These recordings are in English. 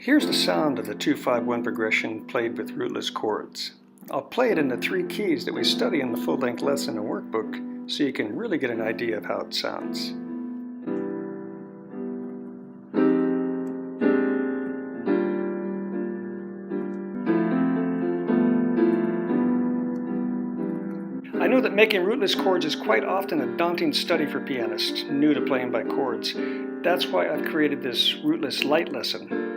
Here's the sound of the 2-5-1 progression played with rootless chords. I'll play it in the 3 keys that we study in the full-length lesson and workbook so you can really get an idea of how it sounds. I know that making rootless chords is quite often a daunting study for pianists new to playing by chords. That's why I've created this rootless light lesson.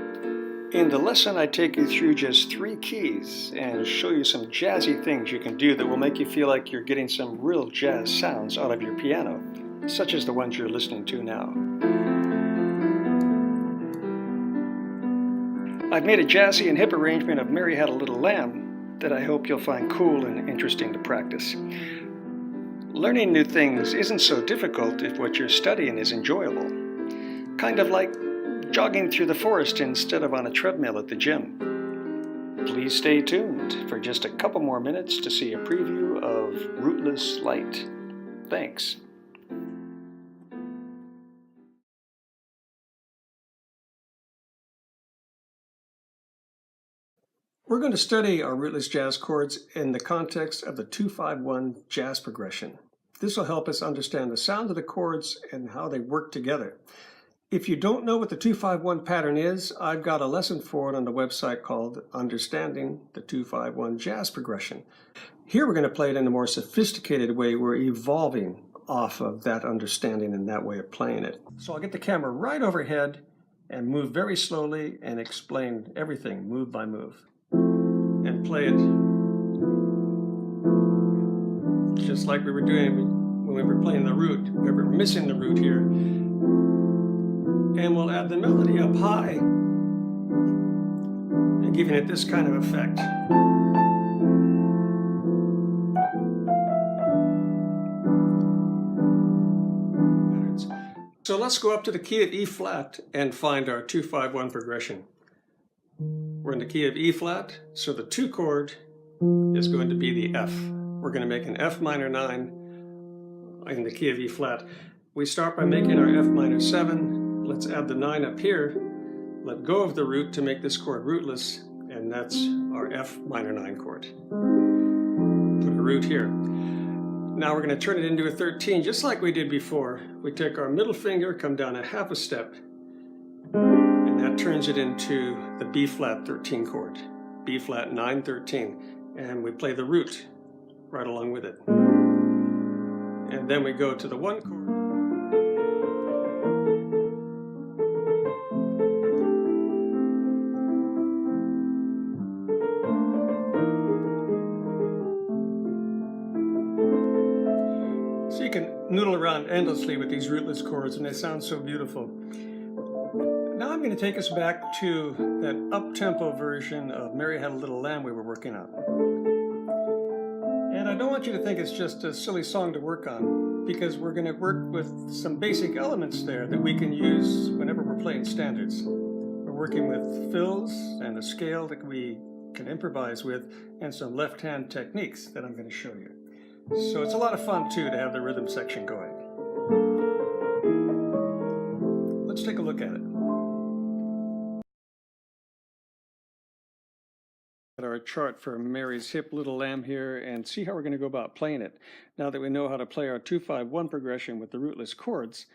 In the lesson, I take you through just 3 keys and show you some jazzy things you can do that will make you feel like you're getting some real jazz sounds out of your piano, such as the ones you're listening to now. I've made a jazzy and hip arrangement of Mary Had a Little Lamb that I hope you'll find cool and interesting to practice. Learning new things isn't so difficult if what you're studying is enjoyable. Kind of like jogging through the forest instead of on a treadmill at the gym. Please stay tuned for just a couple more minutes to see a preview of Rootless Light. Thanks. We're going to study our rootless jazz chords in the context of the 2-5-1 jazz progression. This will help us understand the sound of the chords and how they work together. If you don't know what the 2-5-1 pattern is, I've got a lesson for it on the website called Understanding the 2-5-1 Jazz Progression. Here we're going to play it in a more sophisticated way. We're evolving off of that understanding and that way of playing it. So I'll get the camera right overhead and move very slowly and explain everything move by move. And play it just like we were doing when we were playing the root. We were missing the root here. And we'll add the melody up high and giving it this kind of effect. So let's go up to the key of E flat and find our 2-5-1 progression. We're in the key of E flat, so the 2 chord is going to be the F. We're going to make an F minor 9 in the key of E flat. We start by making our F minor 7. Let's add the 9 up here, let go of the root to make this chord rootless, and that's our F minor 9 chord. Put a root here. Now we're going to turn it into a 13, just like we did before. We take our middle finger, come down a half a step, and that turns it into the B flat 13 chord. B flat 9, 13, and we play the root right along with it. And then we go to the 1 chord. So you can noodle around endlessly with these rootless chords and they sound so beautiful. Now I'm going to take us back to that up-tempo version of Mary Had a Little Lamb we were working on. And I don't want you to think it's just a silly song to work on, because we're going to work with some basic elements there that we can use whenever we're playing standards. We're working with fills and a scale that we can improvise with, and some left-hand techniques that I'm going to show you. So it's a lot of fun too to have the rhythm section going. Let's take a look at it. Our chart for Mary's Hip Little Lamb here and see how we're going to go about playing it. Now that we know how to play our 2-5-1 progression with the rootless chords,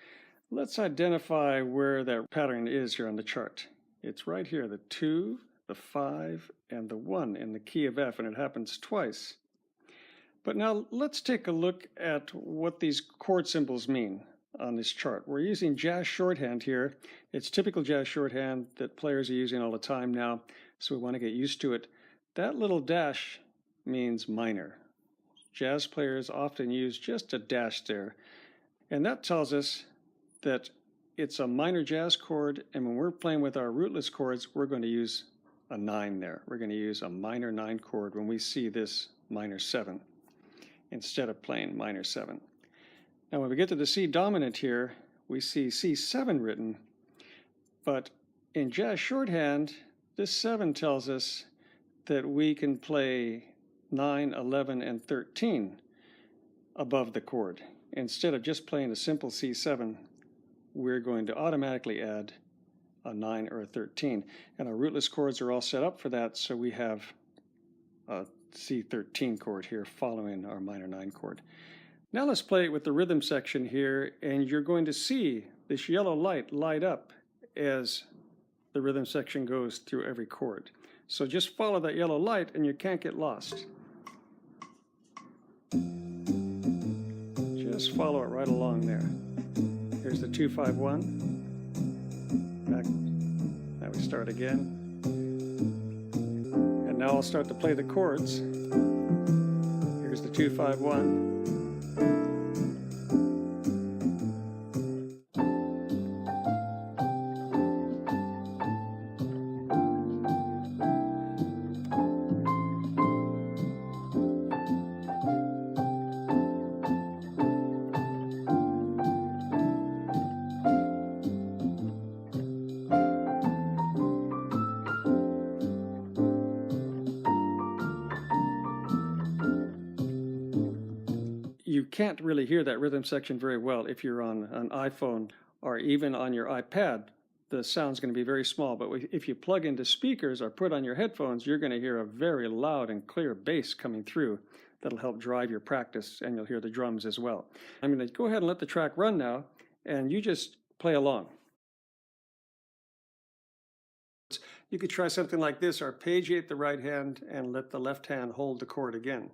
let's identify where that pattern is here on the chart. It's right here, the 2, the 5, and the 1 in the key of F, and it happens twice. But now let's take a look at what these chord symbols mean on this chart. We're using jazz shorthand here. It's typical jazz shorthand that players are using all the time now, so we want to get used to it. That little dash means minor. Jazz players often use just a dash there, and that tells us that it's a minor jazz chord, and when we're playing with our rootless chords, we're going to use a 9 there. We're going to use a minor 9 chord when we see this minor 7. Instead of playing minor 7. Now when we get to the C dominant here, we see C7 written, but in jazz shorthand, this 7 tells us that we can play 9, 11, and 13 above the chord. Instead of just playing a simple C7, we're going to automatically add a 9 or a 13. And our rootless chords are all set up for that, so we have a C13 chord here following our minor 9 chord. Now let's play it with the rhythm section here, and you're going to see this yellow light light up as the rhythm section goes through every chord. So just follow that yellow light and you can't get lost. Just follow it right along there. Here's the 2-5-1. Back. Now we start again. And now I'll start to play the chords. Here's the 2-5-1. You can't really hear that rhythm section very well if you're on an iPhone or even on your iPad. The sound's going to be very small, but if you plug into speakers or put on your headphones, you're going to hear a very loud and clear bass coming through that'll help drive your practice, and you'll hear the drums as well. I'm going to go ahead and let the track run now, and you just play along. You could try something like this: arpeggiate the right hand and let the left hand hold the chord again.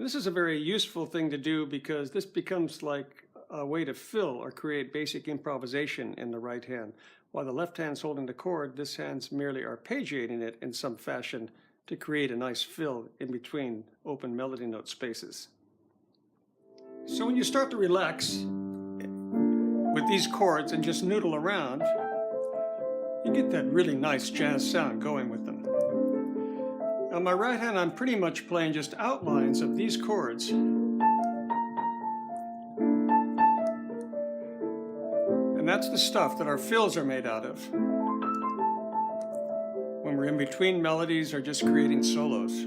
This is a very useful thing to do because this becomes like a way to fill or create basic improvisation in the right hand. While the left hand's holding the chord, this hand's merely arpeggiating it in some fashion to create a nice fill in between open melody note spaces. So when you start to relax with these chords and just noodle around, you get that really nice jazz sound going with them. On my right hand, I'm pretty much playing just outlines of these chords. And that's the stuff that our fills are made out of when we're in between melodies or just creating solos.